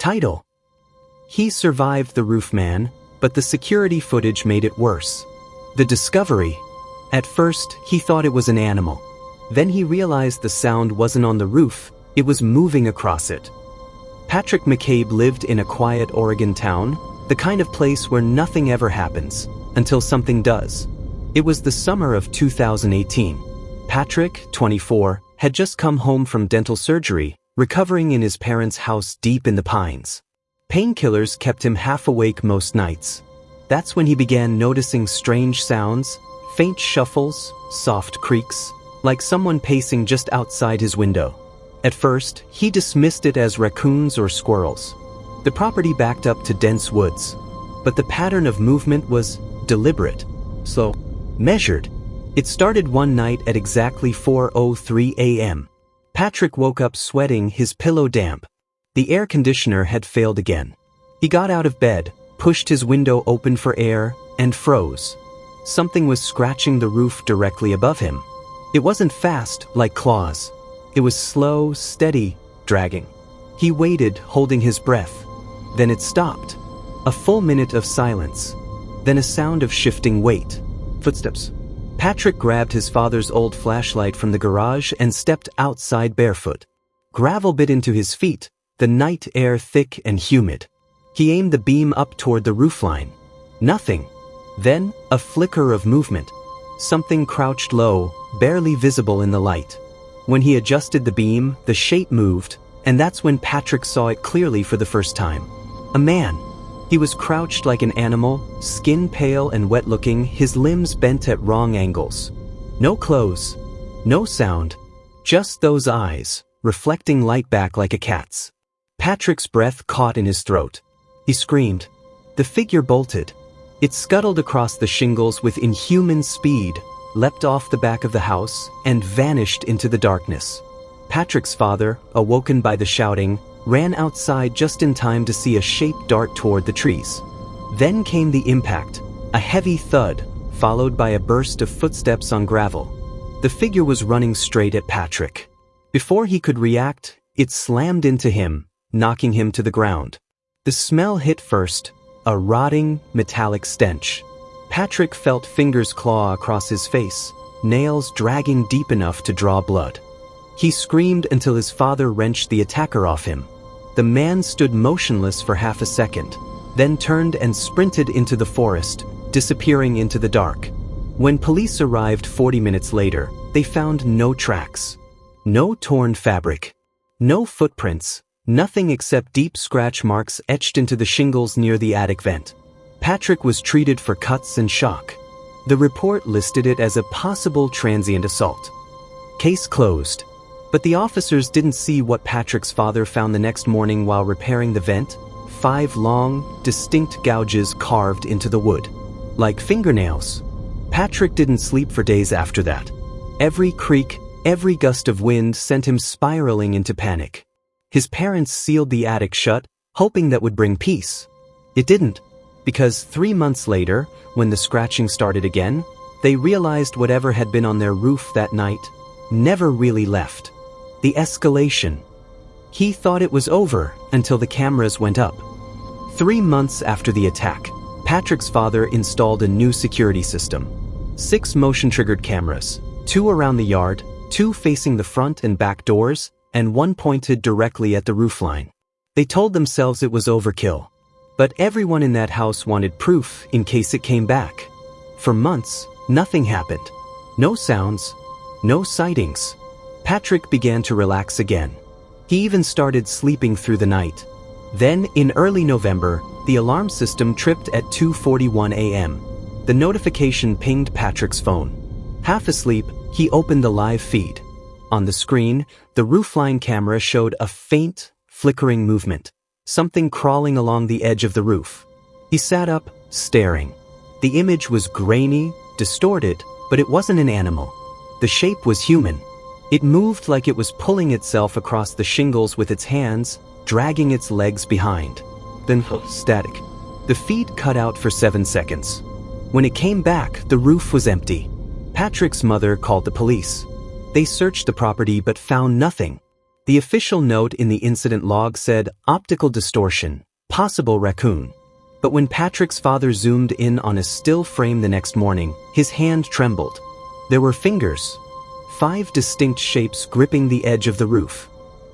Title: He survived the roof man, but the security footage made it worse. The discovery: At first, he thought it was an animal. Then he realized the sound wasn't on the roof, it was moving across it. Patrick McCabe lived in a quiet Oregon town, the kind of place where nothing ever happens, until something does. It was the summer of 2018. Patrick, 24, had just come home from dental surgery, recovering in his parents' house deep in the pines. Painkillers kept him half awake most nights. That's when he began noticing strange sounds, faint shuffles, soft creaks, like someone pacing just outside his window. At first, he dismissed it as raccoons or squirrels. The property backed up to dense woods, but the pattern of movement was deliberate, slow, measured. It started one night at exactly 4:03 a.m. Patrick woke up sweating, his pillow damp. The air conditioner had failed again. He got out of bed, pushed his window open for air, and froze. Something was scratching the roof directly above him. It wasn't fast, like claws. It was slow, steady, dragging. He waited, holding his breath. Then it stopped. A full minute of silence. Then a sound of shifting weight. Footsteps. Patrick grabbed his father's old flashlight from the garage and stepped outside barefoot. Gravel bit into his feet, the night air thick and humid. He aimed the beam up toward the roofline. Nothing. Then, a flicker of movement. Something crouched low, barely visible in the light. When he adjusted the beam, the shape moved, and that's when Patrick saw it clearly for the first time. A man. He was crouched like an animal, skin pale and wet-looking, his limbs bent at wrong angles. No clothes, no sound, just those eyes, reflecting light back like a cat's. Patrick's breath caught in his throat. He screamed. The figure bolted. It scuttled across the shingles with inhuman speed, leapt off the back of the house, and vanished into the darkness. Patrick's father, awoken by the shouting, ran outside just in time to see a shape dart toward the trees. Then came the impact, a heavy thud, followed by a burst of footsteps on gravel. The figure was running straight at Patrick. Before he could react, it slammed into him, knocking him to the ground. The smell hit first, a rotting, metallic stench. Patrick felt fingers claw across his face, nails dragging deep enough to draw blood. He screamed until his father wrenched the attacker off him. The man stood motionless for half a second, then turned and sprinted into the forest, disappearing into the dark. When police arrived 40 minutes later, they found no tracks. No torn fabric. No footprints. Nothing except deep scratch marks etched into the shingles near the attic vent. Patrick was treated for cuts and shock. The report listed it as a possible transient assault. Case closed. But the officers didn't see what Patrick's father found the next morning while repairing the vent: 5 long, distinct gouges carved into the wood. Like fingernails. Patrick didn't sleep for days after that. Every creak, every gust of wind sent him spiraling into panic. His parents sealed the attic shut, hoping that would bring peace. It didn't, because 3 months later, when the scratching started again, they realized whatever had been on their roof that night never really left. The escalation. He thought it was over until the cameras went up. 3 months after the attack, Patrick's father installed a new security system. 6 motion-triggered cameras, 2 around the yard, 2 facing the front and back doors, and 1 pointed directly at the roofline. They told themselves it was overkill. But everyone in that house wanted proof in case it came back. For months, nothing happened. No sounds, no sightings. Patrick began to relax again. He even started sleeping through the night. Then, in early November, the alarm system tripped at 2:41 a.m. The notification pinged Patrick's phone. Half asleep, he opened the live feed. On the screen, the roofline camera showed a faint, flickering movement. Something crawling along the edge of the roof. He sat up, staring. The image was grainy, distorted, but it wasn't an animal. The shape was human. It moved like it was pulling itself across the shingles with its hands, dragging its legs behind. Then, static. The feed cut out for 7 seconds. When it came back, the roof was empty. Patrick's mother called the police. They searched the property but found nothing. The official note in the incident log said, optical distortion, possible raccoon. But when Patrick's father zoomed in on a still frame the next morning, his hand trembled. There were fingers. 5 distinct shapes gripping the edge of the roof.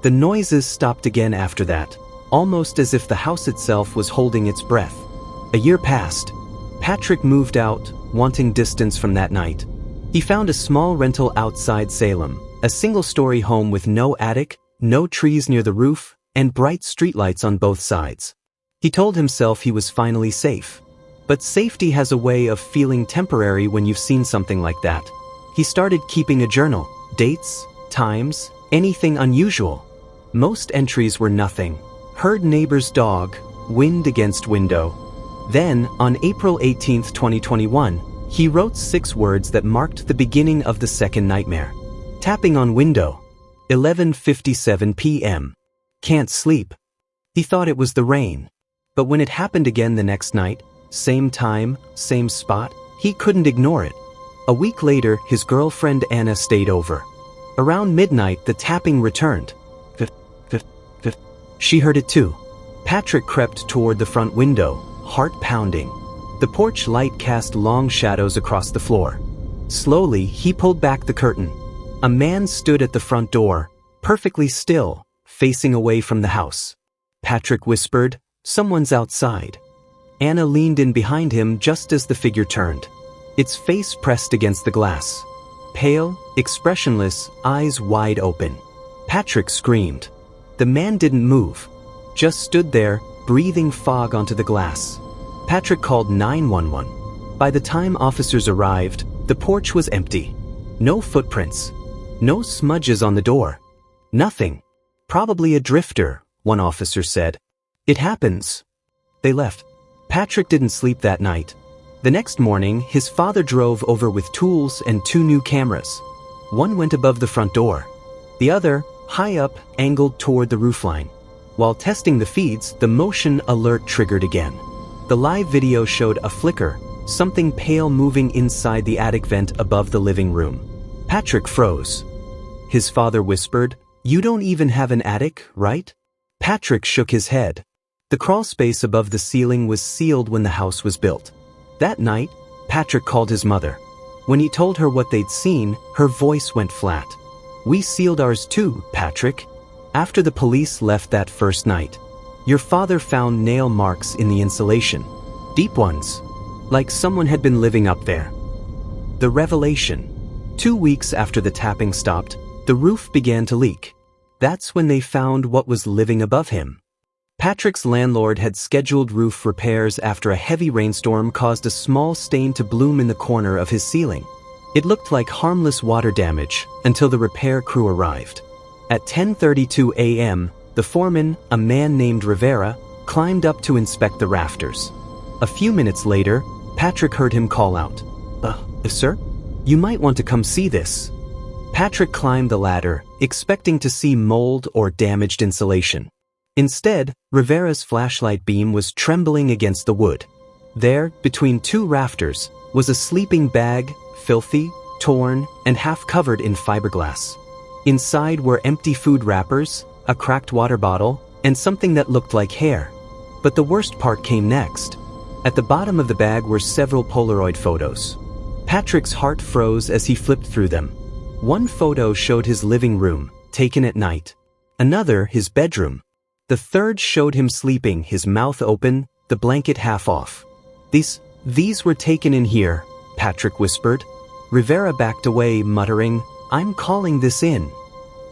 The noises stopped again after that, almost as if the house itself was holding its breath. A year passed. Patrick moved out, wanting distance from that night. He found a small rental outside Salem, a single-story home with no attic, no trees near the roof, and bright streetlights on both sides. He told himself he was finally safe. But safety has a way of feeling temporary when you've seen something like that. He started keeping a journal, dates, times, anything unusual. Most entries were nothing. Heard neighbor's dog, wind against window. Then, on April 18, 2021, he wrote 6 words that marked the beginning of the second nightmare. Tapping on window. 11:57 p.m. Can't sleep. He thought it was the rain. But when it happened again the next night, same time, same spot, he couldn't ignore it. A week later, his girlfriend Anna stayed over. Around midnight, the tapping returned. She heard it too. Patrick crept toward the front window, heart pounding. The porch light cast long shadows across the floor. Slowly, he pulled back the curtain. A man stood at the front door, perfectly still, facing away from the house. Patrick whispered, "Someone's outside." Anna leaned in behind him just as the figure turned. Its face pressed against the glass. Pale, expressionless, eyes wide open. Patrick screamed. The man didn't move, just stood there, breathing fog onto the glass. Patrick called 911. By the time officers arrived, the porch was empty. No footprints. No smudges on the door. Nothing. Probably a drifter, one officer said. It happens. They left. Patrick didn't sleep that night. The next morning, his father drove over with tools and 2 new cameras. One went above the front door. The other, high up, angled toward the roofline. While testing the feeds, the motion alert triggered again. The live video showed a flicker, something pale moving inside the attic vent above the living room. Patrick froze. His father whispered, "You don't even have an attic, right?" Patrick shook his head. The crawl space above the ceiling was sealed when the house was built. That night, Patrick called his mother. When he told her what they'd seen, her voice went flat. "We sealed ours too, Patrick. After the police left that first night, your father found nail marks in the insulation. Deep ones. Like someone had been living up there." The revelation. 2 weeks after the tapping stopped, the roof began to leak. That's when they found what was living above him. Patrick's landlord had scheduled roof repairs after a heavy rainstorm caused a small stain to bloom in the corner of his ceiling. It looked like harmless water damage until the repair crew arrived. At 10:32 a.m., the foreman, a man named Rivera, climbed up to inspect the rafters. A few minutes later, Patrick heard him call out, Sir? You might want to come see this." Patrick climbed the ladder, expecting to see mold or damaged insulation. Instead, Rivera's flashlight beam was trembling against the wood. There, between 2 rafters, was a sleeping bag, filthy, torn, and half covered in fiberglass. Inside were empty food wrappers, a cracked water bottle, and something that looked like hair. But the worst part came next. At the bottom of the bag were several Polaroid photos. Patrick's heart froze as he flipped through them. One photo showed his living room, taken at night. Another, his bedroom. The third showed him sleeping, his mouth open, the blanket half off. These were taken in here, Patrick whispered. Rivera backed away, muttering, "I'm calling this in."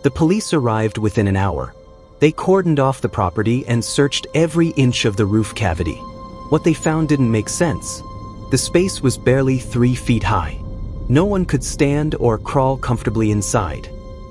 The police arrived within an hour. They cordoned off the property and searched every inch of the roof cavity. What they found didn't make sense. The space was barely 3 feet high. No one could stand or crawl comfortably inside.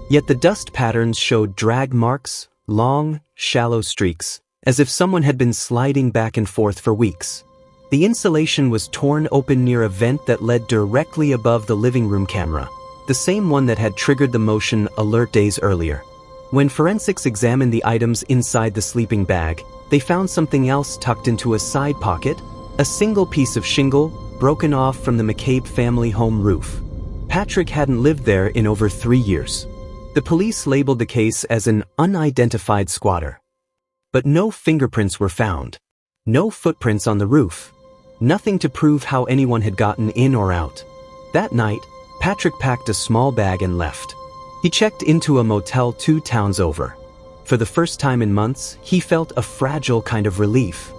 Yet the dust patterns showed drag marks, long, shallow streaks, as if someone had been sliding back and forth for weeks. The insulation was torn open near a vent that led directly above the living room camera, the same one that had triggered the motion alert days earlier. When forensics examined the items inside the sleeping bag, they found something else tucked into a side pocket, a single piece of shingle broken off from the McCabe family home roof. Patrick hadn't lived there in over 3 years. The police labeled the case as an unidentified squatter. But no fingerprints were found. No footprints on the roof. Nothing to prove how anyone had gotten in or out. That night, Patrick packed a small bag and left. He checked into a motel 2 towns over. For the first time in months, he felt a fragile kind of relief.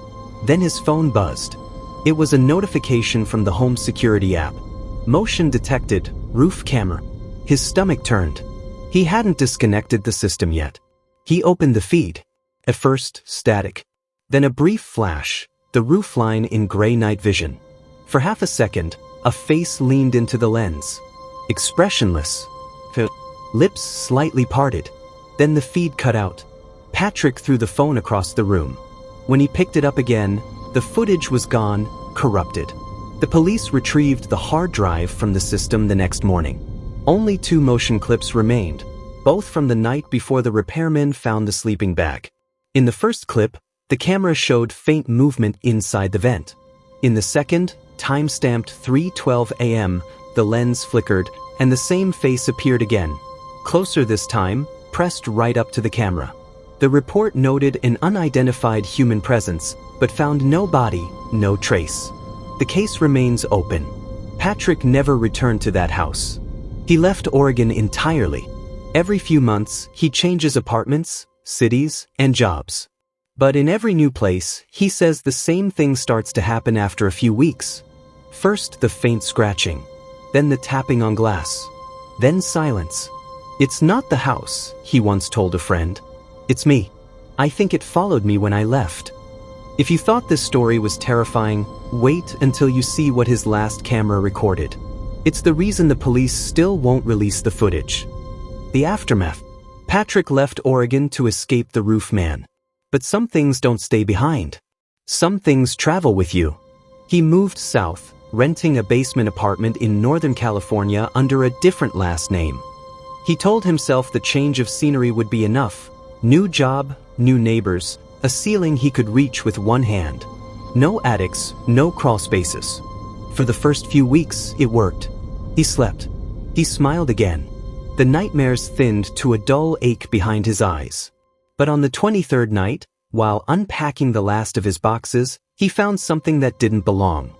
Then his phone buzzed. It was a notification from the home security app. Motion detected, roof camera. His stomach turned. He hadn't disconnected the system yet. He opened the feed. At first, static. Then a brief flash, the roofline in gray night vision. For half a second, a face leaned into the lens. Expressionless. Lips slightly parted. Then the feed cut out. Patrick threw the phone across the room. When he picked it up again, the footage was gone, corrupted. The police retrieved the hard drive from the system the next morning. Only 2 motion clips remained, both from the night before the repairmen found the sleeping bag. In the first clip, the camera showed faint movement inside the vent. In the second, time-stamped 3:12 a.m., the lens flickered, and the same face appeared again. Closer this time, pressed right up to the camera. The report noted an unidentified human presence, but found no body, no trace. The case remains open. Patrick never returned to that house. He left Oregon entirely. Every few months, he changes apartments, cities, and jobs. But in every new place, he says the same thing starts to happen after a few weeks. First the faint scratching, then the tapping on glass, then silence. "It's not the house," he once told a friend. "It's me. I think it followed me when I left." If you thought this story was terrifying, wait until you see what his last camera recorded. It's the reason the police still won't release the footage. The aftermath. Patrick left Oregon to escape the roof man. But some things don't stay behind. Some things travel with you. He moved south, renting a basement apartment in Northern California under a different last name. He told himself the change of scenery would be enough. New job, new neighbors, a ceiling he could reach with one hand. No attics, no crawl spaces. For the first few weeks, it worked. He slept. He smiled again. The nightmares thinned to a dull ache behind his eyes. But on the 23rd night, while unpacking the last of his boxes, he found something that didn't belong.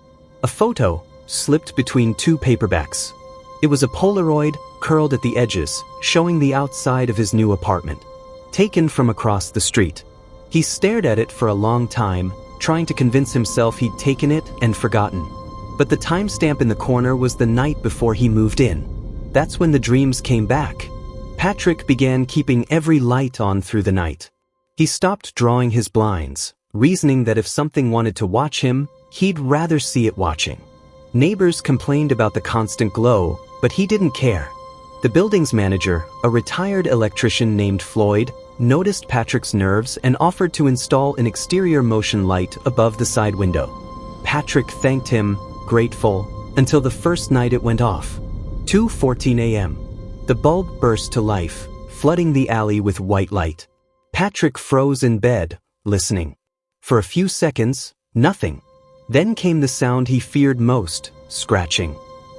A photo, slipped between 2 paperbacks. It was a Polaroid, curled at the edges, showing the outside of his new apartment. Taken from across the street. He stared at it for a long time, trying to convince himself he'd taken it and forgotten. But the timestamp in the corner was the night before he moved in. That's when the dreams came back. Patrick began keeping every light on through the night. He stopped drawing his blinds, reasoning that if something wanted to watch him, he'd rather see it watching. Neighbors complained about the constant glow, but he didn't care. The building's manager, a retired electrician named Floyd, noticed Patrick's nerves and offered to install an exterior motion light above the side window. Patrick thanked him, grateful, until the first night it went off. 2:14 a.m. The bulb burst to life, flooding the alley with white light. Patrick froze in bed, listening. For a few seconds, nothing. Then came the sound he feared most, scratching.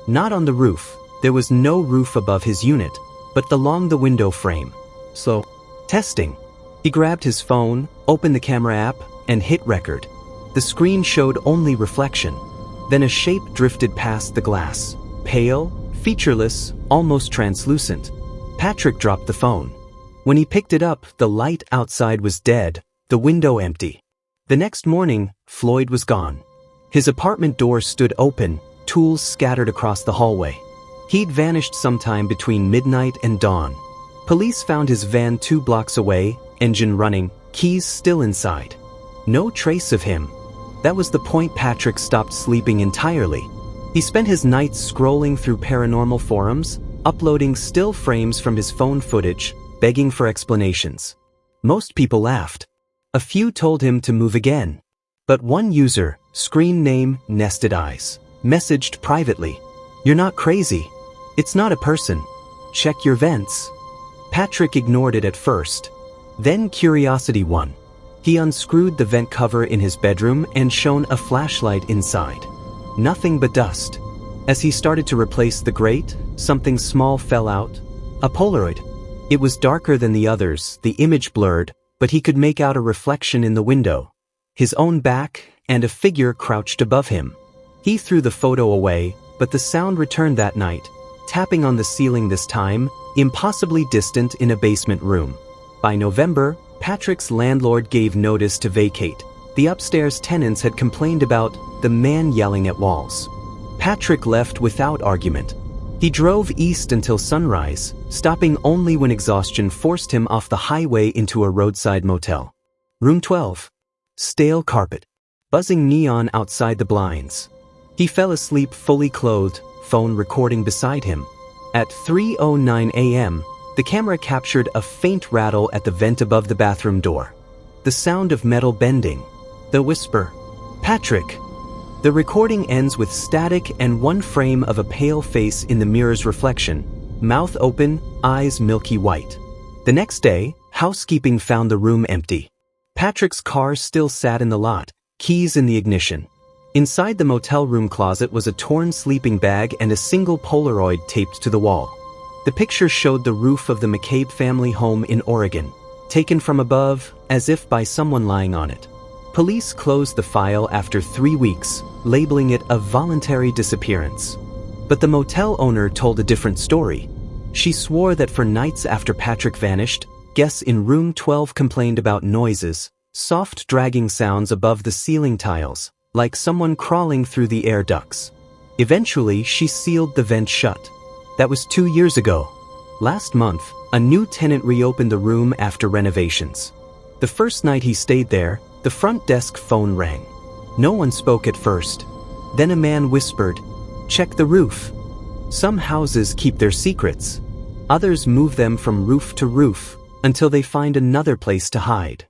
Not on the roof. There was no roof above his unit, but along the window frame. Slow. Testing. He grabbed his phone, opened the camera app, and hit record. The screen showed only reflection. Then a shape drifted past the glass. Pale, featureless, almost translucent. Patrick dropped the phone. When he picked it up, the light outside was dead, the window empty. The next morning, Floyd was gone. His apartment door stood open, tools scattered across the hallway. He'd vanished sometime between midnight and dawn. Police found his van 2 blocks away, engine running, keys still inside. No trace of him. That was the point Patrick stopped sleeping entirely. He spent his nights scrolling through paranormal forums, uploading still frames from his phone footage, begging for explanations. Most people laughed. A few told him to move again. But one user, screen name Nested Eyes, messaged privately, "You're not crazy. It's not a person. Check your vents." Patrick ignored it at first. Then curiosity won. He unscrewed the vent cover in his bedroom and shone a flashlight inside. Nothing but dust. As he started to replace the grate, something small fell out. A Polaroid. It was darker than the others, the image blurred, but he could make out a reflection in the window, his own back, and a figure crouched above him. He threw the photo away, but the sound returned that night, tapping on the ceiling this time, impossibly distant in a basement room. By November, Patrick's landlord gave notice to vacate. The upstairs tenants had complained about the man yelling at walls. Patrick left without argument. He drove east until sunrise, stopping only when exhaustion forced him off the highway into a roadside motel. Room 12. Stale carpet. Buzzing neon outside the blinds. He fell asleep fully clothed, phone recording beside him. At 3:09 a.m., the camera captured a faint rattle at the vent above the bathroom door. The sound of metal bending. The whisper, "Patrick." The recording ends with static and one frame of a pale face in the mirror's reflection, mouth open, eyes milky white. The next day, housekeeping found the room empty. Patrick's car still sat in the lot, keys in the ignition. Inside the motel room closet was a torn sleeping bag and a single Polaroid taped to the wall. The picture showed the roof of the McCabe family home in Oregon, taken from above, as if by someone lying on it. Police closed the file after 3 weeks, labeling it a voluntary disappearance. But the motel owner told a different story. She swore that for nights after Patrick vanished, guests in room 12 complained about noises, soft dragging sounds above the ceiling tiles, like someone crawling through the air ducts. Eventually, she sealed the vent shut. That was 2 years ago. Last month, a new tenant reopened the room after renovations. The first night he stayed there, the front desk phone rang. No one spoke at first. Then a man whispered, "Check the roof." Some houses keep their secrets. Others move them from roof to roof until they find another place to hide.